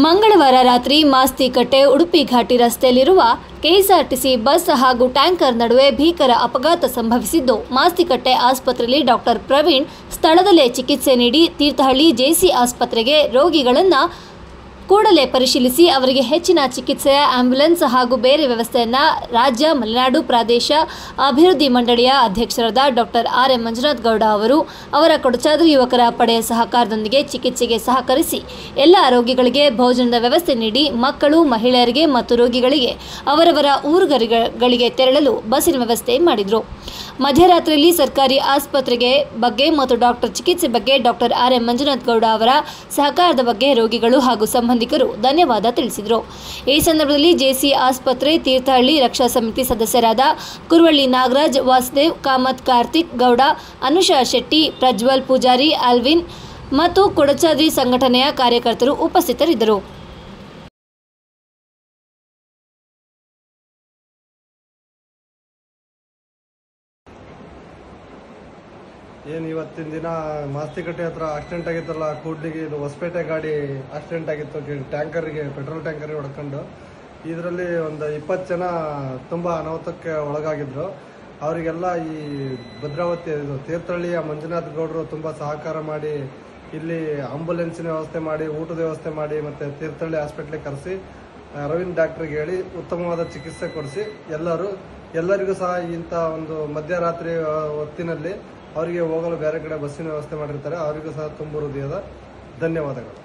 ಮಂಗಳವಾರ ರಾತ್ರಿ ಮಾಸ್ತಿಕಟ್ಟೆ ಉಡುಪಿ ಘಾಟಿ ರಸ್ತೆಯಲ್ಲಿರುವ ಕೆಎಸ್ಆರ್ಟಿಸಿ ಬಸ್ ಹಾಗೂ ಟ್ಯಾಂಕರ್ ನಡುವೆ ಭೀಕರ ಅಪಘಾತ ಸಂಭವಿಸಿದ್ದು, ಮಾಸ್ತಿಕಟ್ಟೆ ಆಸ್ಪತ್ರೆಯಲ್ಲಿ ಡಾಕ್ಟರ್ ಪ್ರವೀಣ್ ಸ್ಥಳದಲ್ಲೇ ಚಿಕಿತ್ಸೆ ನೀಡಿ ತೀರ್ಥಹಳ್ಳಿ ಜೆಸಿ ಆಸ್ಪತ್ರೆಗೆ ರೋಗಿಗಳನ್ನು ಕೂಡಲೇ ಪರಿಶೀಲಿಸಿ ಅವರಿಗೆ ಹೆಚ್ಚಿನ ಚಿಕಿತ್ಸೆಯ ಆಂಬ್ಯುಲೆನ್ಸ್ ಹಾಗೂ ಬೇರೆ ವ್ಯವಸ್ಥೆಯನ್ನು ರಾಜ್ಯ ಮಲೆನಾಡು ಪ್ರದೇಶ ಅಭಿವೃದ್ಧಿ ಮಂಡಳಿಯ ಅಧ್ಯಕ್ಷರಾದ ಡಾಕ್ಟರ್ ಆರ್.ಎಂ. ಮಂಜುನಾಥ್ ಗೌಡ ಅವರು ಅವರ ಕೊಡಚಾದ್ರಿ ಯುವಕರ ಪಡೆಯ ಸಹಕಾರದೊಂದಿಗೆ ಚಿಕಿತ್ಸೆಗೆ ಸಹಕರಿಸಿ ಎಲ್ಲ ರೋಗಿಗಳಿಗೆ ಭೋಜನದ ವ್ಯವಸ್ಥೆ ನೀಡಿ ಮಕ್ಕಳು, ಮಹಿಳೆಯರಿಗೆ ಮತ್ತು ರೋಗಿಗಳಿಗೆ ಅವರವರ ಊರುಗಳಿಗೆ ತೆರಳಲು ಬಸ್ಸಿನ ವ್ಯವಸ್ಥೆ ಮಾಡಿದರು. ಮಧ್ಯರಾತ್ರಿಯಲ್ಲಿ ಸರ್ಕಾರಿ ಆಸ್ಪತ್ರೆಗೆ ಬಗ್ಗೆ ಮತ್ತು ಡಾಕ್ಟರ್ ಚಿಕಿತ್ಸೆ ಬಗ್ಗೆ ಡಾಕ್ಟರ್ ಆರ್.ಎಂ. ಮಂಜುನಾಥ್ ಗೌಡ ಅವರ ಸಹಕಾರದ ಬಗ್ಗೆ ರೋಗಿಗಳು ಹಾಗೂ ಸಂಬಂಧಿಕರು ಧನ್ಯವಾದ ತಿಳಿಸಿದರು. ಈ ಸಂದರ್ಭದಲ್ಲಿ ಜೆಸಿ ಆಸ್ಪತ್ರೆ ತೀರ್ಥಹಳ್ಳಿ ರಕ್ಷಾ ಸಮಿತಿ ಸದಸ್ಯರಾದ ಕುರುವಳ್ಳಿ ನಾಗರಾಜ್, ವಾಸುದೇವ್ ಕಾಮತ್, ಕಾರ್ತಿಕ್ ಗೌಡ, ಅನುಷಾ ಶೆಟ್ಟಿ, ಪ್ರಜ್ವಲ್ ಪೂಜಾರಿ, ಆಲ್ವಿನ್ ಮತ್ತು ಕೊಡಚಾದ್ರಿ ಸಂಘಟನೆಯ ಕಾರ್ಯಕರ್ತರು ಉಪಸ್ಥಿತರಿದ್ದರು. ಏನು ಇವತ್ತಿನ ದಿನ ಮಾಸ್ತಿಕಟ್ಟೆ ಹತ್ರ ಆಕ್ಸಿಡೆಂಟ್ ಆಗಿತ್ತಲ್ಲ, ಕೂಡ್ಲಿಗೆ ಇದು ಹೊಸಪೇಟೆ ಗಾಡಿ ಆಕ್ಸಿಡೆಂಟ್ ಆಗಿತ್ತು. ಟ್ಯಾಂಕರ್ಗೆ ಪೆಟ್ರೋಲ್ ಟ್ಯಾಂಕರ್ಗೆ ಹೊಡ್ಕೊಂಡು ಇದರಲ್ಲಿ ಒಂದು 20 ಜನ ತುಂಬ ಅನಾಹುತಕ್ಕೆ ಒಳಗಾಗಿದ್ರು. ಅವರಿಗೆಲ್ಲ ಈ ಭದ್ರಾವತಿ ತೀರ್ಥಹಳ್ಳಿಯ ಮಂಜುನಾಥ್ ಗೌಡರು ತುಂಬ ಸಹಕಾರ ಮಾಡಿ ಇಲ್ಲಿ ಆಂಬುಲೆನ್ಸಿನ ವ್ಯವಸ್ಥೆ ಮಾಡಿ, ಊಟದ ವ್ಯವಸ್ಥೆ ಮಾಡಿ, ಮತ್ತು ತೀರ್ಥಹಳ್ಳಿ ಹಾಸ್ಪಿಟ್ಲಿಗೆ ಕರೆಸಿ ಅರವಿಂದ್ ಡಾಕ್ಟ್ರಿಗೆ ಹೇಳಿ ಉತ್ತಮವಾದ ಚಿಕಿತ್ಸೆ ಕೊಡಿಸಿ ಎಲ್ಲರಿಗೂ ಸಹ ಇಂಥ ಒಂದು ಮಧ್ಯರಾತ್ರಿ ಹೊತ್ತಿನಲ್ಲಿ ಅವರಿಗೆ ಹೋಗಲು ಬೇರೆ ಕಡೆ ಬಸ್ಸಿನ ವ್ಯವಸ್ಥೆ ಮಾಡಿರ್ತಾರೆ. ಅವರಿಗೂ ಸಹ ತುಂಬ ಹೃದಯದ ಧನ್ಯವಾದಗಳು.